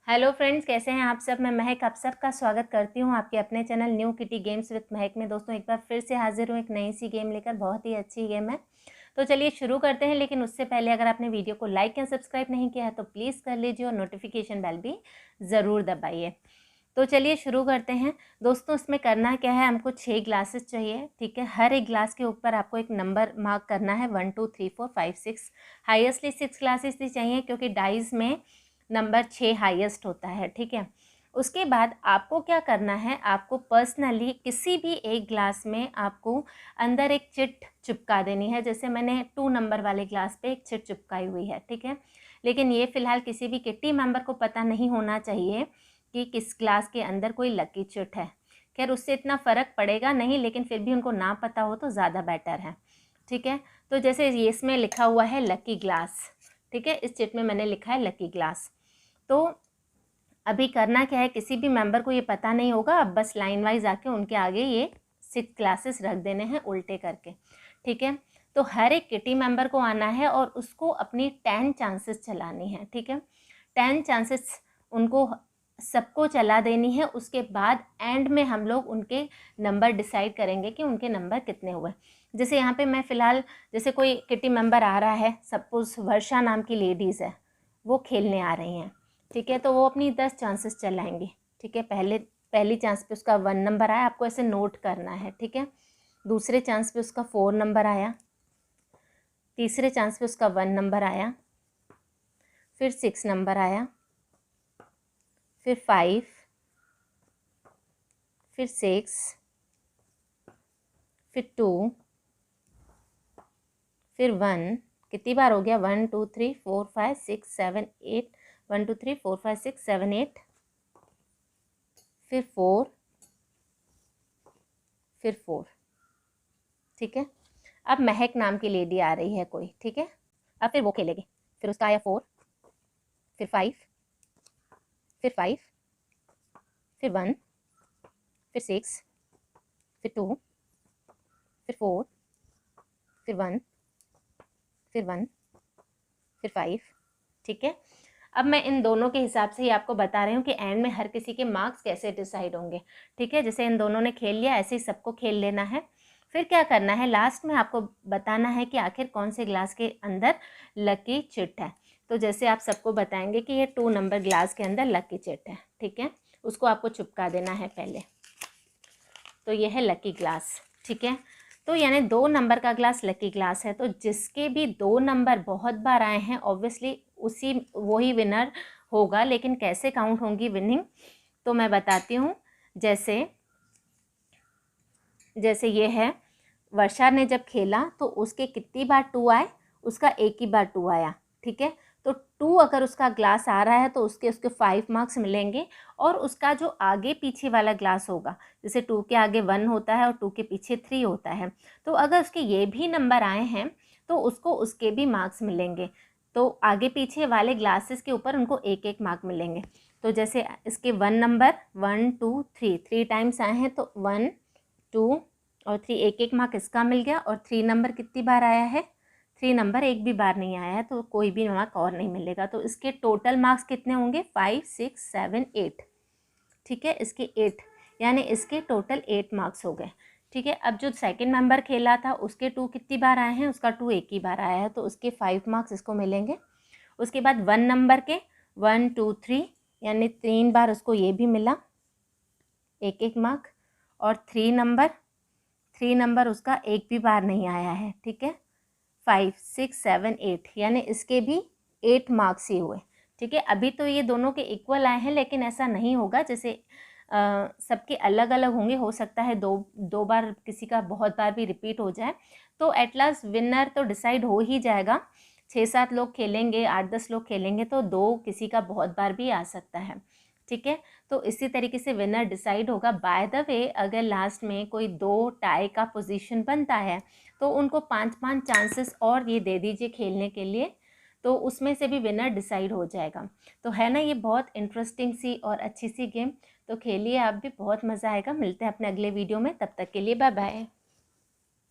Hello friends, कैसे हैं आप सब। मैं महक आप सबका स्वागत करती हूं आपके अपने channel new kitty games with महक में। दोस्तों एक बार फिर से हाजिर हूं एक नई सी गेम लेकर। बहुत ही अच्छी गेम है, तो चलिए शुरू करते हैं। लेकिन उससे पहले अगर आपने वीडियो को लाइक या सब्सक्राइब नहीं किया है तो प्लीज़ कर लीजिए और नोटिफिकेशन बेल भी ज़रूर दबाइए। तो चलिए शुरू करते हैं। दोस्तों इसमें करना क्या है, हमको 6 ग्लासेस चाहिए, ठीक है। हर एक ग्लास के ऊपर आपको एक नंबर मार्क करना है, 1 2 3 4 5 6। हाईएस्टली 6 ग्लासेस ही चाहिए क्योंकि डाइज में नंबर 6 हाईएस्ट होता है, ठीक है। उसके बाद आपको क्या करना है, आपको पर्सनली किसी भी एक ग्लास में आपको अंदर एक चिट चिपका देनी है। जैसे मैंने 2 नंबर वाले ग्लास पे एक चिट चिपकाई हुई है, ठीक है। लेकिन ये फ़िलहाल किसी भी किट्टी मेंबर को पता नहीं होना चाहिए कि किस ग्लास के अंदर कोई लकी चिट है। खैर उससे इतना फ़र्क पड़ेगा नहीं, लेकिन फिर भी उनको ना पता हो तो ज़्यादा बेटर है, ठीक है। तो जैसे ये इसमें लिखा हुआ है लकी ग्लास, ठीक है। इस चिट में मैंने लिखा है लकी ग्लास। तो अभी करना क्या है, किसी भी मेंबर को ये पता नहीं होगा। अब बस लाइन वाइज आके उनके आगे ये 6 ग्लासेस रख देने हैं उल्टे करके, ठीक है। तो हर एक किटी मेंबर को आना है और उसको अपनी 10 चांसेस चलानी है, ठीक है। 10 चांसेस उनको सबको चला देनी है। उसके बाद एंड में हम लोग उनके नंबर डिसाइड करेंगे कि उनके नंबर कितने हुए। जैसे यहाँ पे मैं फ़िलहाल, जैसे कोई किटी मेंबर आ रहा है, सपोज वर्षा नाम की लेडीज़ है, वो खेलने आ रही हैं, ठीक है। तो वो अपनी 10 चांसेस चलाएंगी, ठीक है। पहली चांस पे उसका 1 नंबर आया, आपको ऐसे नोट करना है, ठीक है। दूसरे चांस पे उसका 4 नंबर आया, तीसरे चांस पे उसका 1 नंबर आया, फिर 6 नंबर आया, फिर 5, फिर 6, फिर 2, फिर 1। कितनी बार हो गया, 1 2 3 4 5 6 7 8, 1 2 3 4 5 6 7 8, फिर 4, फिर 4, ठीक है। अब महक नाम की लेडी आ रही है कोई, ठीक है। अब फिर वो खेलेगी, फिर उसका आया 4, फिर 5, फिर 5, फिर 1, फिर 6, फिर 2, फिर 4, फिर 1, फिर 1, फिर 5, ठीक है। अब मैं इन दोनों के हिसाब से ही आपको बता रही हूँ कि एंड में हर किसी के मार्क्स कैसे डिसाइड होंगे, ठीक है। जैसे इन दोनों ने खेल लिया, ऐसे ही सबको खेल लेना है। फिर क्या करना है, लास्ट में आपको बताना है कि आखिर कौन से ग्लास के अंदर लकी चिट है। तो जैसे आप सबको बताएंगे कि ये 2 नंबर ग्लास के अंदर लकी चिट है, ठीक है। उसको आपको चिपका देना है पहले। तो ये है लकी ग्लास, ठीक है। तो यानी 2 नंबर का ग्लास लकी ग्लास है। तो जिसके भी 2 नंबर बहुत बार आए हैं ऑब्वियसली वही विनर होगा। लेकिन कैसे काउंट होंगी विनिंग, तो मैं बताती हूँ। जैसे ये है, वर्षा ने जब खेला तो उसके कितनी बार 2 आए, उसका एक ही बार 2 आया, ठीक है। तो 2 अगर उसका ग्लास आ रहा है तो उसके 5 मार्क्स मिलेंगे। और उसका जो आगे पीछे वाला ग्लास होगा, जैसे 2 के आगे 1 होता है और 2 के पीछे 3 होता है, तो अगर उसके ये भी नंबर आए हैं तो उसको उसके भी मार्क्स मिलेंगे। तो आगे पीछे वाले ग्लासेस के ऊपर उनको एक एक मार्क मिलेंगे। तो जैसे इसके 1 नंबर 1 2 3 टाइम्स आए हैं तो 1 2 और 3, एक एक मार्क इसका मिल गया। और 3 नंबर कितनी बार आया है, 3 नंबर एक भी बार नहीं आया है, तो कोई भी मार्क और नहीं मिलेगा। तो इसके टोटल मार्क्स कितने होंगे, 5 6 7 8, ठीक है। इसके 8, यानी इसके टोटल 8 मार्क्स हो गए, ठीक है। अब जो सेकंड नंबर खेला था उसके 2 कितनी बार आए हैं, उसका 2 एक ही बार आया है, तो उसके 5 मार्क्स इसको मिलेंगे। उसके बाद 1 नंबर के 1 2 3, यानी 3 बार उसको ये भी मिला, एक एक मार्क। और 3 नंबर उसका एक भी बार नहीं आया है, ठीक है। 5 6 7 8, यानी इसके भी 8 मार्क्स ही हुए, ठीक है। अभी तो ये दोनों के इक्वल आए हैं, लेकिन ऐसा नहीं होगा। जैसे सबके अलग अलग होंगे, हो सकता है दो बार किसी का बहुत बार भी रिपीट हो जाए। तो एट लास्ट विनर तो डिसाइड हो ही जाएगा। 6-7 लोग खेलेंगे, 8-10 लोग खेलेंगे, तो 2 किसी का बहुत बार भी आ सकता है, ठीक है। तो इसी तरीके से विनर डिसाइड होगा। बाय द वे, अगर लास्ट में कोई 2 टाई का पोजीशन बनता है तो उनको 5-5 चांसेस और ये दे दीजिए खेलने के लिए, तो उसमें से भी विनर डिसाइड हो जाएगा। तो है ना, ये बहुत इंटरेस्टिंग सी और अच्छी सी गेम। तो खेलिए आप भी, बहुत मज़ा आएगा। मिलते हैं अपने अगले वीडियो में, तब तक के लिए बाय बाय।